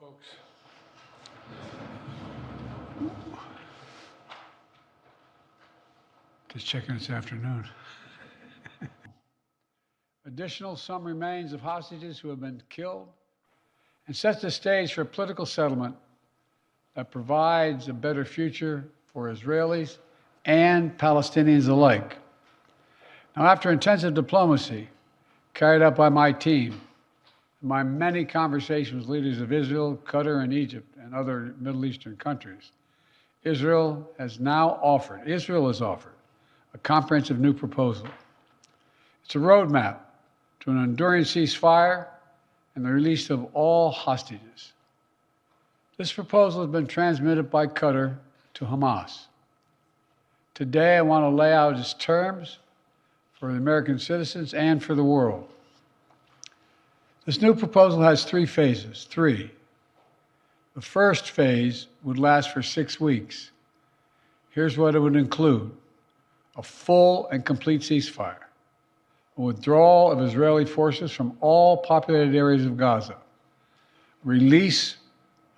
folks. Just checking this afternoon. Additional, some remains of hostages who have been killed, and sets the stage for a political settlement that provides a better future for Israelis and Palestinians alike. Now, after intensive diplomacy carried out by my team, and my many conversations with leaders of Israel, Qatar, and Egypt, and other Middle Eastern countries, Israel has offered a comprehensive new proposal. It's a roadmap to an enduring ceasefire and the release of all hostages. This proposal has been transmitted by Qatar to Hamas. Today, I want to lay out its terms for the American citizens and for the world. This new proposal has three phases. The first phase would last for 6 weeks. Here's what it would include: a full and complete ceasefire, a withdrawal of Israeli forces from all populated areas of Gaza, release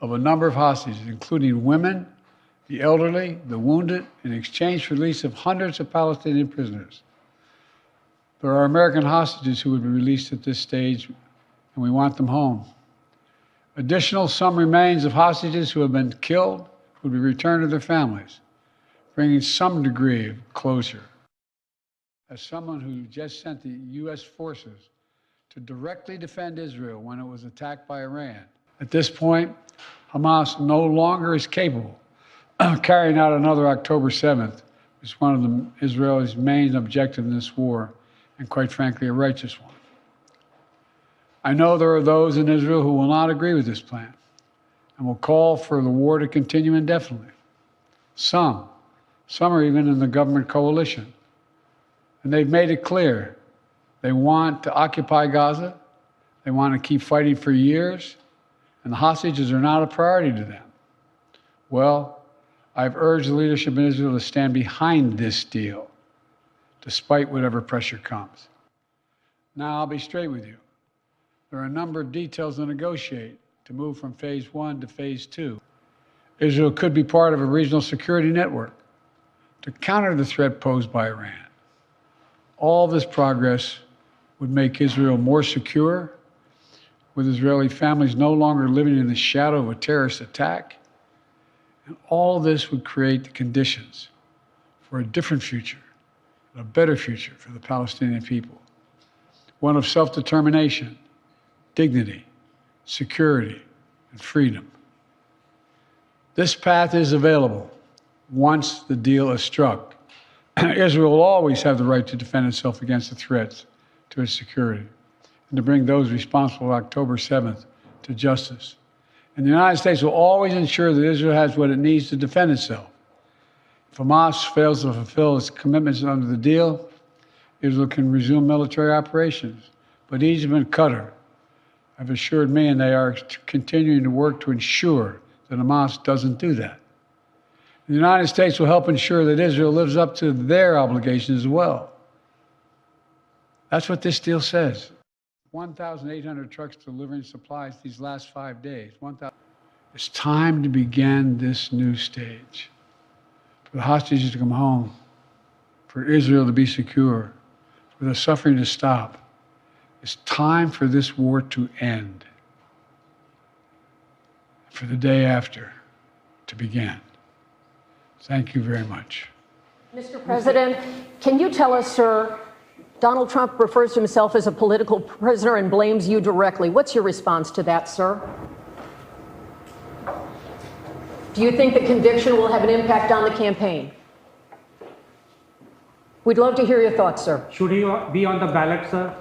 of a number of hostages, including women, the elderly, the wounded, in exchange for release of hundreds of Palestinian prisoners. There are American hostages who would be released at this stage, and we want them home. Additional, some remains of hostages who have been killed would be returned to their families, bringing some degree of closure. As someone who just sent the U.S. forces to directly defend Israel when it was attacked by Iran, at this point, Hamas no longer is capable of carrying out another October 7th, which is one of Israel's main objectives in this war, and quite frankly, a righteous one. I know there are those in Israel who will not agree with this plan and will call for the war to continue indefinitely. Some are even in the government coalition. And they've made it clear they want to occupy Gaza, they want to keep fighting for years, and the hostages are not a priority to them. Well, I've urged the leadership in Israel to stand behind this deal, despite whatever pressure comes. Now, I'll be straight with you. There are a number of details to negotiate to move from phase 1 to phase 2. Israel could be part of a regional security network to counter the threat posed by Iran. All this progress would make Israel more secure, with Israeli families no longer living in the shadow of a terrorist attack. And all this would create the conditions for a different future, a better future for the Palestinian people. One of self-determination, dignity, security, and freedom. This path is available once the deal is struck. Israel will always have the right to defend itself against the threats to its security and to bring those responsible for October 7th to justice. And the United States will always ensure that Israel has what it needs to defend itself. If Hamas fails to fulfill its commitments under the deal, Israel can resume military operations. But Egypt and Qatar have assured me, and they are continuing to work to ensure that Hamas doesn't do that. The United States will help ensure that Israel lives up to their obligations as well. That's what this deal says. 1,800 trucks delivering supplies these last 5 days. It's time to begin this new stage. For the hostages to come home, for Israel to be secure, for the suffering to stop. It's time for this war to end, for the day after to begin. Thank you very much. Mr. President, can you tell us, sir, Donald Trump refers to himself as a political prisoner and blames you directly. What's your response to that, sir? Do you think the conviction will have an impact on the campaign? We'd love to hear your thoughts, sir. Should he be on the ballot, sir?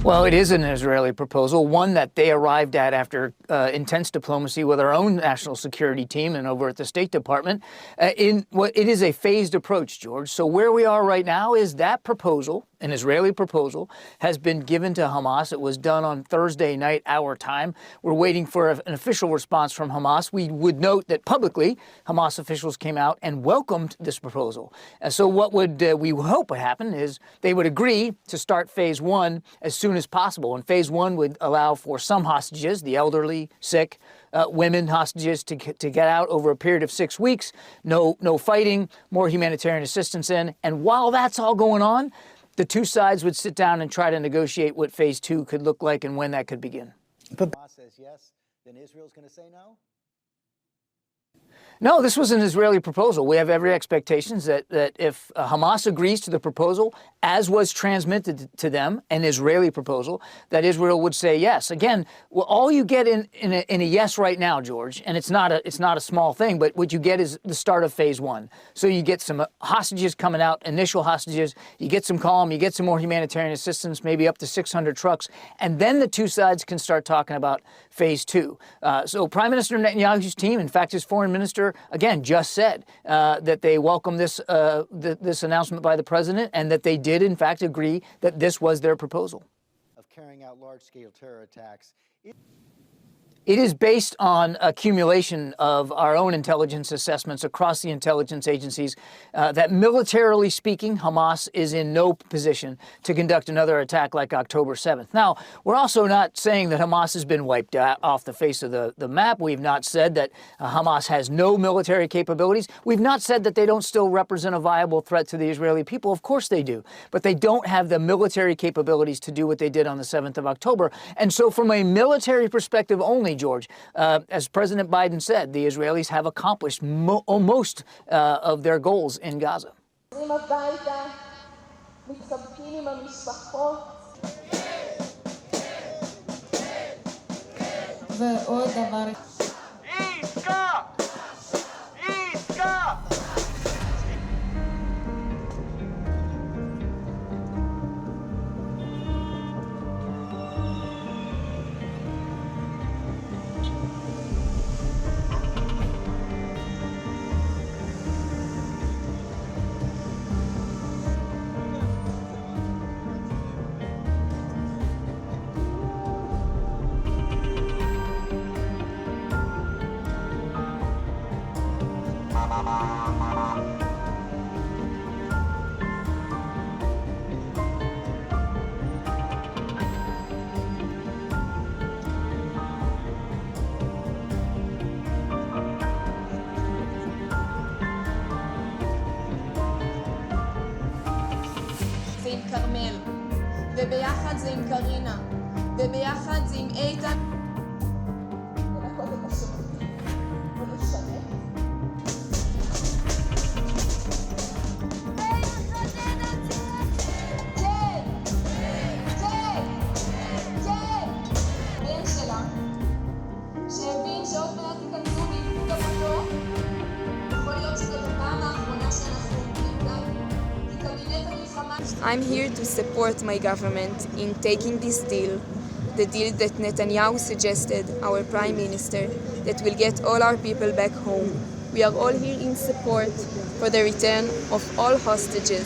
Well, it is an Israeli proposal, one that they arrived at after intense diplomacy with our own national security team and over at the State Department. It is a phased approach, George. So where we are right now is that proposal, an Israeli proposal, has been given to Hamas. It was done on Thursday night, our time. We're waiting for an official response from Hamas. We would note that publicly, Hamas officials came out and welcomed this proposal. So what would we hope would happen is they would agree to start phase one as soon as possible. And phase one would allow for some hostages, the elderly, sick, women hostages, to get out over a period of 6 weeks. No fighting, more humanitarian assistance in. And while that's all going on, the two sides would sit down and try to negotiate what phase two could look like and when that could begin. But Hamas says yes, then Israel's going to say no? No, this was an Israeli proposal. We have every expectation that if Hamas agrees to the proposal, as was transmitted to them, an Israeli proposal, that Israel would say yes. Again, well, all you get in a yes right now, George, and it's not a small thing, but what you get is the start of phase one. So you get some hostages coming out, initial hostages, you get some calm, you get some more humanitarian assistance, maybe up to 600 trucks, and then the two sides can start talking about phase two. So Prime Minister Netanyahu's team, in fact, his foreign minister, again, just said that they welcome this announcement by the president and that they did, in fact, agree that this was their proposal. Of carrying out large-scale terror attacks. It is based on accumulation of our own intelligence assessments across the intelligence agencies that militarily speaking, Hamas is in no position to conduct another attack like October 7th. Now, we're also not saying that Hamas has been wiped off the face of the map. We've not said that Hamas has no military capabilities. We've not said that they don't still represent a viable threat to the Israeli people. Of course they do. But they don't have the military capabilities to do what they did on the 7th of October. And so from a military perspective only, George, as President Biden said, the Israelis have accomplished most of their goals in Gaza. זה עם כרמל, וביחד זה עם קרינה, וביחד זה עם איתן. לנקות את השירותים ולשרת. כן, כן, כן. בן שלה, שהבין שעוד מעט ייכנסו ויקחו גם אותו, יכול להיות שזאת הפעם האחרונה שאנחנו עומדים כאן. I'm here to support my government in taking this deal, the deal that Netanyahu suggested, our Prime Minister, that will get all our people back home. We are all here in support for the return of all hostages